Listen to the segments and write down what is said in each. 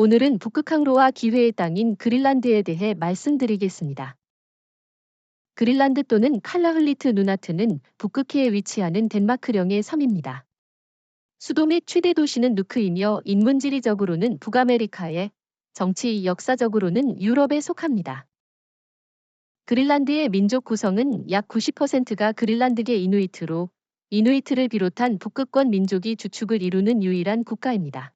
오늘은 북극 항로와 기회의 땅인 그린란드에 대해 말씀드리겠습니다. 그린란드 또는 칼라흘리트 누나트는 북극해에 위치하는 덴마크령의 섬입니다. 수도 및 최대 도시는 누크이며 인문지리적으로는 북아메리카에, 정치 역사적으로는 유럽에 속합니다. 그린란드의 민족 구성은 약 90%가 그린란드계 이누이트로, 이누이트를 비롯한 북극권 민족이 주축을 이루는 유일한 국가입니다.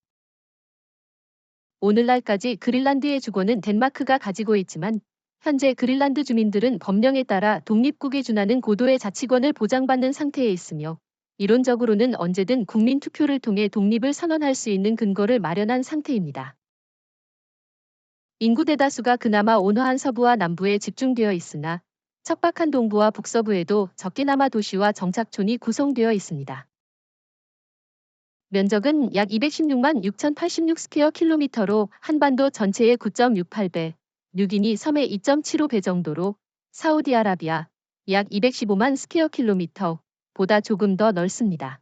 오늘날까지 그린란드의 주권은 덴마크가 가지고 있지만 현재 그린란드 주민들은 법령에 따라 독립국에 준하는 고도의 자치권을 보장받는 상태에 있으며 이론적으로는 언제든 국민 투표를 통해 독립을 선언할 수 있는 근거를 마련한 상태입니다. 인구 대다수가 그나마 온화한 서부와 남부에 집중되어 있으나 척박한 동부와 북서부에도 적게나마 도시와 정착촌이 구성되어 있습니다. 면적은 약 216만 6,086 스퀘어 킬로미터로 한반도 전체의 9.68배, 뉴기니 섬의 2.75배 정도로 사우디아라비아 약 215만 스퀘어 킬로미터 보다 조금 더 넓습니다.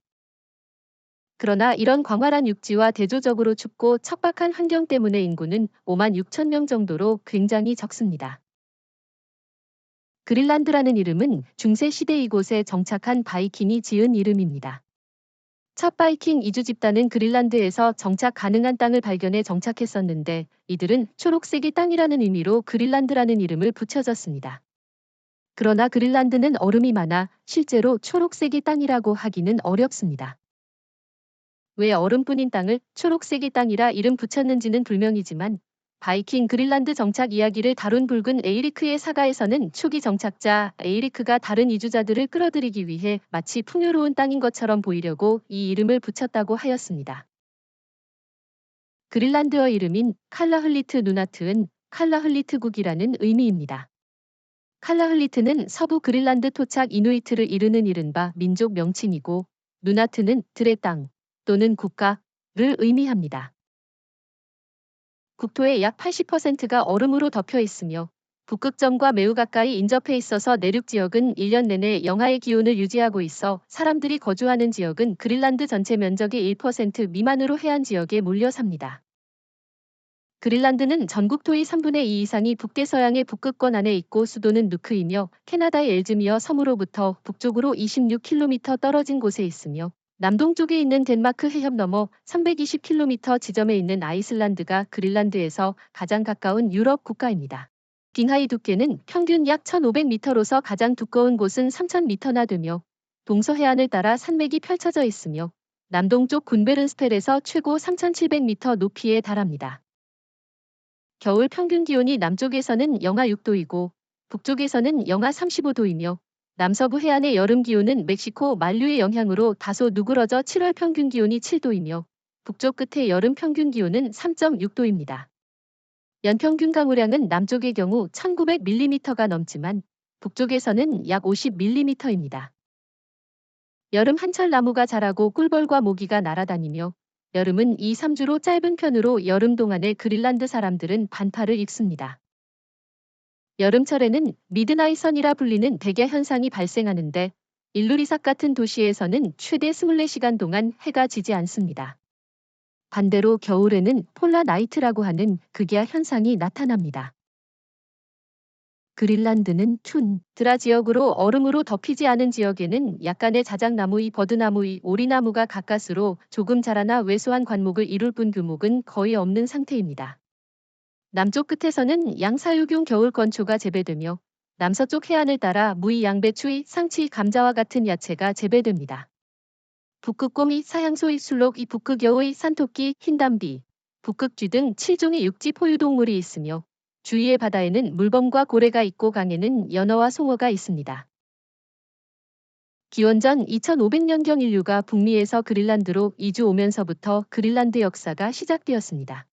그러나 이런 광활한 육지와 대조적으로 춥고 척박한 환경 때문에 인구는 5만 6천 명 정도로 굉장히 적습니다. 그린란드라는 이름은 중세 시대 이곳에 정착한 바이킹이 지은 이름입니다. 첫 바이킹 이주 집단은 그린란드에서 정착 가능한 땅을 발견해 정착했었는데 이들은 초록색의 땅이라는 의미로 그린란드라는 이름을 붙여졌습니다. 그러나 그린란드는 얼음이 많아 실제로 초록색의 땅이라고 하기는 어렵습니다. 왜 얼음뿐인 땅을 초록색의 땅이라 이름 붙였는지는 불명이지만 바이킹 그린란드 정착 이야기를 다룬 붉은 에이리크의 사가에서는 초기 정착자 에이리크가 다른 이주자들을 끌어들이기 위해 마치 풍요로운 땅인 것처럼 보이려고 이 이름을 붙였다고 하였습니다. 그린란드어 이름인 칼라흘리트 누나트은 칼라흘리트국이라는 의미입니다. 칼라흘리트는 서부 그린란드 토착 이누이트를 이르는 이른바 민족 명칭이고 누나트는 들의 땅 또는 국가를 의미합니다. 국토의 약 80%가 얼음으로 덮여 있으며 북극점과 매우 가까이 인접해 있어서 내륙 지역은 1년 내내 영하의 기온을 유지하고 있어 사람들이 거주하는 지역은 그린란드 전체 면적의 1% 미만으로 해안 지역에 몰려 삽니다. 그린란드는 전국 토의 3분의 2 이상이 북대서양의 북극권 안에 있고 수도는 누크이며 캐나다의 엘즈미어 섬으로부터 북쪽으로 26km 떨어진 곳에 있으며 남동쪽에 있는 덴마크 해협 너머 320km 지점에 있는 아이슬란드가 그린란드에서 가장 가까운 유럽 국가입니다. 빙하의 두께는 평균 약 1,500m로서 가장 두꺼운 곳은 3,000m나 되며 동서해안을 따라 산맥이 펼쳐져 있으며 남동쪽 군베른스펠에서 최고 3,700m 높이에 달합니다. 겨울 평균 기온이 남쪽에서는 영하 6도이고 북쪽에서는 영하 35도이며 남서부 해안의 여름 기온은 멕시코 만류의 영향으로 다소 누그러져 7월 평균 기온이 7도이며 북쪽 끝의 여름 평균 기온은 3.6도입니다. 연평균 강우량은 남쪽의 경우 1900mm가 넘지만 북쪽에서는 약 50mm입니다. 여름 한철 나무가 자라고 꿀벌과 모기가 날아다니며 여름은 2~3주로 짧은 편으로 여름 동안에 그린란드 사람들은 반팔을 입습니다. 여름철에는 미드나잇 선이라 불리는 백야 현상이 발생하는데 일루리삭 같은 도시에서는 최대 24시간 동안 해가 지지 않습니다. 반대로 겨울에는 폴라 나이트라고 하는 극야 현상이 나타납니다. 그린란드는 툰드라 지역으로 얼음으로 덮이지 않은 지역에는 약간의 자작나무의 버드나무의 오리나무가 가까스로 조금 자라나 왜소한 관목을 이룰 뿐 규목은 거의 없는 상태입니다. 남쪽 끝에서는 양사유균 겨울건초가 재배되며 남서쪽 해안을 따라 무의 양배추의 상치 감자와 같은 야채가 재배됩니다. 북극곰이 사향소의 술록이 북극여우의 산토끼 흰담비, 북극쥐 등 7종의 육지 포유동물이 있으며 주위의 바다에는 물범과 고래가 있고 강에는 연어와 송어가 있습니다. 기원전 2500년경 인류가 북미에서 그린란드로 이주 오면서부터 그린란드 역사가 시작되었습니다.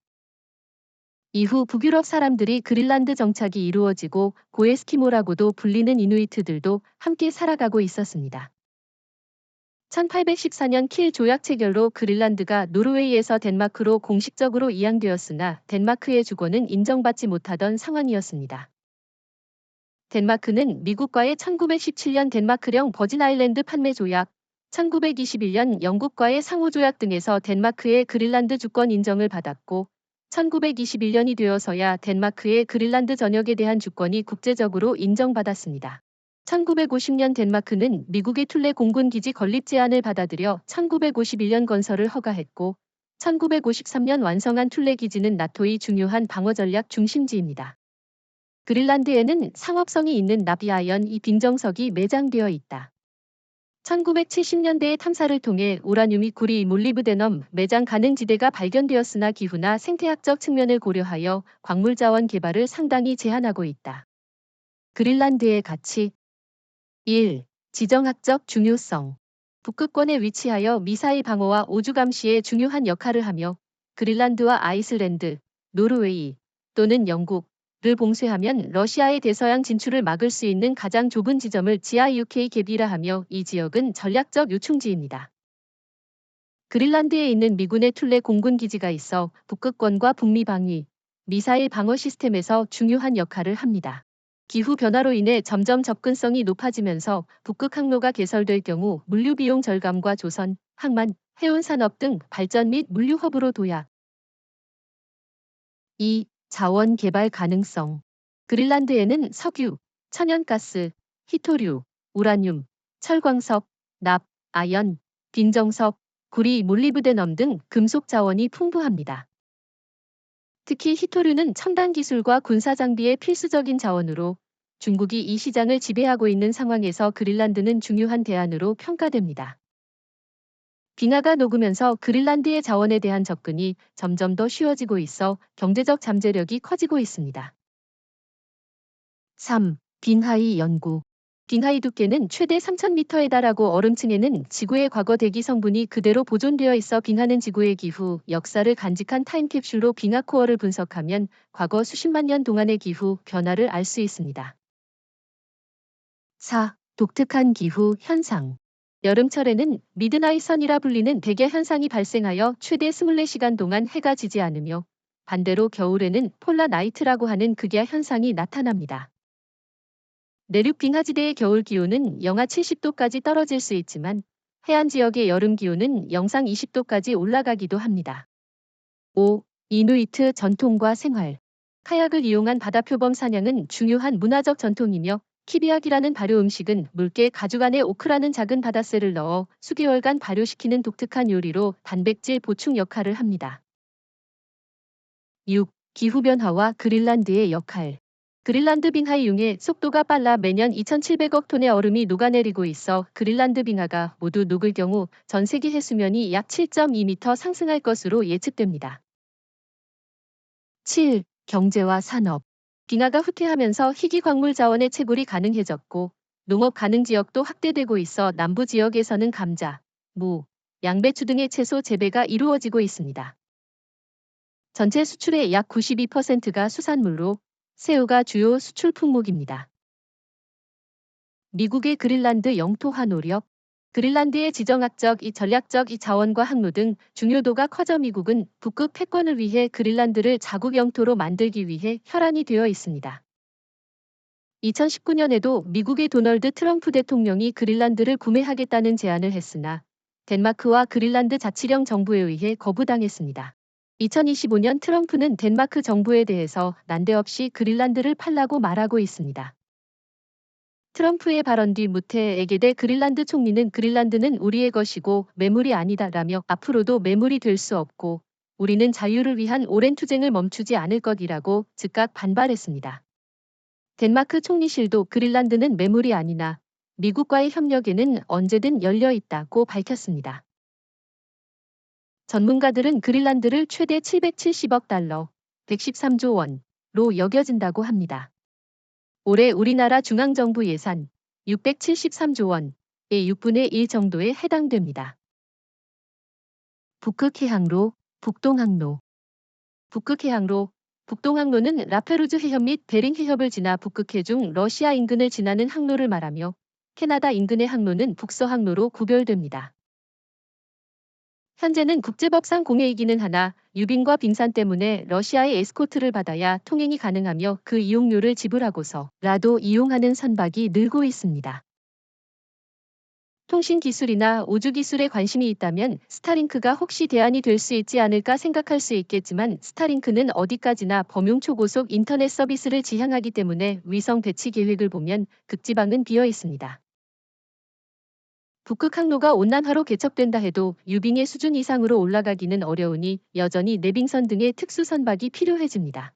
이후 북유럽 사람들이 그린란드 정착이 이루어지고 고에스키모라고도 불리는 이누이트들도 함께 살아가고 있었습니다. 1814년 킬 조약 체결로 그린란드가 노르웨이에서 덴마크로 공식적으로 이양되었으나 덴마크의 주권은 인정받지 못하던 상황이었습니다. 덴마크는 미국과의 1917년 덴마크령 버진 아일랜드 판매 조약, 1921년 영국과의 상호 조약 등에서 덴마크의 그린란드 주권 인정을 받았고 1921년이 되어서야 덴마크의 그린란드 전역에 대한 주권이 국제적으로 인정받았습니다. 1950년 덴마크는 미국의 툴레 공군 기지 건립 제안을 받아들여 1951년 건설을 허가했고 1953년 완성한 툴레 기지는 나토의 중요한 방어 전략 중심지입니다. 그린란드에는 상업성이 있는 나비아연-2 빙정석이 매장되어 있다. 1970년대의 탐사를 통해 우라늄이 구리 몰리브데넘 매장 가능 지대가 발견되었으나 기후나 생태학적 측면을 고려하여 광물자원 개발을 상당히 제한하고 있다. 그린란드의 가치 1. 지정학적 중요성. 북극권에 위치하여 미사일 방어와 우주 감시에 중요한 역할을 하며 그린란드와 아이슬란드, 노르웨이 또는 영국을 봉쇄하면 러시아의 대서양 진출을 막을 수 있는 가장 좁은 지점을 지하 UK 갭이라 하며 이 지역은 전략적 요충지입니다. 그린란드에 있는 미군의 툴레 공군 기지가 있어 북극권과 북미 방위, 미사일 방어 시스템에서 중요한 역할을 합니다. 기후 변화로 인해 점점 접근성이 높아지면서 북극 항로가 개설될 경우 물류 비용 절감과 조선, 항만, 해운 산업 등 발전 및 물류 허브로 도약. 2. 자원 개발 가능성. 그린란드에는 석유, 천연가스, 히토류, 우라늄, 철광석, 납, 아연, 빈정석, 구리 몰리브데넘 등 금속 자원이 풍부합니다. 특히 히토류는 첨단 기술과 군사 장비의 필수적인 자원으로 중국이 이 시장을 지배하고 있는 상황에서 그린란드는 중요한 대안으로 평가됩니다. 빙하가 녹으면서 그린란드의 자원에 대한 접근이 점점 더 쉬워지고 있어 경제적 잠재력이 커지고 있습니다. 3. 빙하의 연구. 빙하의 두께는 최대 3,000m에 달하고 얼음층에는 지구의 과거 대기 성분이 그대로 보존되어 있어 빙하는 지구의 기후, 역사를 간직한 타임캡슐로 빙하 코어를 분석하면 과거 수십만 년 동안의 기후 변화를 알 수 있습니다. 4. 독특한 기후 현상. 여름철에는 미드나잇 선이라 불리는 백야 현상이 발생하여 최대 24시간 동안 해가 지지 않으며 반대로 겨울에는 폴라 나이트라고 하는 극야 현상이 나타납니다. 내륙 빙하지대의 겨울 기온은 영하 70도까지 떨어질 수 있지만 해안 지역의 여름 기온은 영상 20도까지 올라가기도 합니다. 5. 이누이트 전통과 생활. 카약을 이용한 바다표범 사냥은 중요한 문화적 전통이며 키비약이라는 발효 음식은 물개 가죽 안에 오크라는 작은 바다새를 넣어 수개월간 발효시키는 독특한 요리로 단백질 보충 역할을 합니다. 6. 기후변화와 그린란드의 역할. 그린란드 빙하의 융해 속도가 빨라 매년 2,700억 톤의 얼음이 녹아내리고 있어 그린란드 빙하가 모두 녹을 경우 전 세계 해수면이 약 7.2m 상승할 것으로 예측됩니다. 7. 경제와 산업. 빙하가 후퇴하면서 희귀 광물 자원의 채굴이 가능해졌고 농업 가능 지역도 확대되고 있어 남부 지역에서는 감자, 무, 양배추 등의 채소 재배가 이루어지고 있습니다. 전체 수출의 약 92%가 수산물로 새우가 주요 수출 품목입니다. 미국의 그린란드 영토화 노력. 그린란드의 지정학적, 전략적 자원과 항로 등 중요도가 커져 미국은 북극 패권을 위해 그린란드를 자국 영토로 만들기 위해 혈안이 되어 있습니다. 2019년에도 미국의 도널드 트럼프 대통령이 그린란드를 구매하겠다는 제안을 했으나 덴마크와 그린란드 자치령 정부에 의해 거부당했습니다. 2025년 트럼프는 덴마크 정부에 대해서 난데없이 그린란드를 팔라고 말하고 있습니다. 트럼프의 발언 뒤 무태 에게데 그린란드 총리는 그린란드는 우리의 것이고 매물이 아니다라며 앞으로도 매물이 될 수 없고 우리는 자유를 위한 오랜 투쟁을 멈추지 않을 것이라고 즉각 반발했습니다. 덴마크 총리실도 그린란드는 매물이 아니나 미국과의 협력에는 언제든 열려 있다고 밝혔습니다. 전문가들은 그린란드를 최대 770억 달러, 113조 원로 여겨진다고 합니다. 올해 우리나라 중앙정부 예산 673조 원의 6분의 1 정도에 해당됩니다. 북극해항로, 북동항로. 북극해항로, 북동항로는 라페루즈 해협 및 베링 해협을 지나 북극해 중 러시아 인근을 지나는 항로를 말하며 캐나다 인근의 항로는 북서항로로 구별됩니다. 현재는 국제법상 공해이기는 하나 유빈과 빙산 때문에 러시아의 에스코트를 받아야 통행이 가능하며 그 이용료를 지불하고서라도 이용하는 선박이 늘고 있습니다. 통신 기술이나 우주 기술에 관심이 있다면 스타링크가 혹시 대안이 될 수 있지 않을까 생각할 수 있겠지만 스타링크는 어디까지나 범용 초고속 인터넷 서비스를 지향하기 때문에 위성 배치 계획을 보면 극지방은 비어 있습니다. 북극 항로가 온난화로 개척된다 해도 유빙의 수준 이상으로 올라가기는 어려우니 여전히 내빙선 등의 특수 선박이 필요해집니다.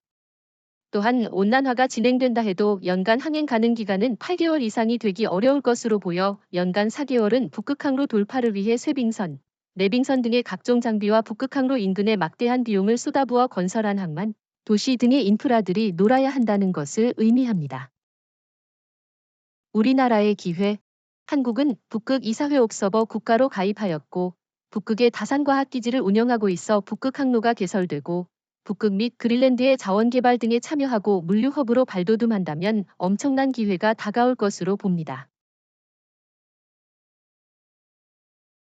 또한 온난화가 진행된다 해도 연간 항행 가능 기간은 8개월 이상이 되기 어려울 것으로 보여 연간 4개월은 북극항로 돌파를 위해 쇄빙선, 내빙선 등의 각종 장비와 북극항로 인근에 막대한 비용을 쏟아부어 건설한 항만, 도시 등의 인프라들이 놀아야 한다는 것을 의미합니다. 우리나라의 기회. 한국은 북극 이사회 옥서버 국가로 가입하였고 북극의 다산과학기지를 운영하고 있어 북극 항로가 개설되고 북극 및 그린랜드의 자원 개발 등에 참여하고 물류 허브로 발돋움한다면 엄청난 기회가 다가올 것으로 봅니다.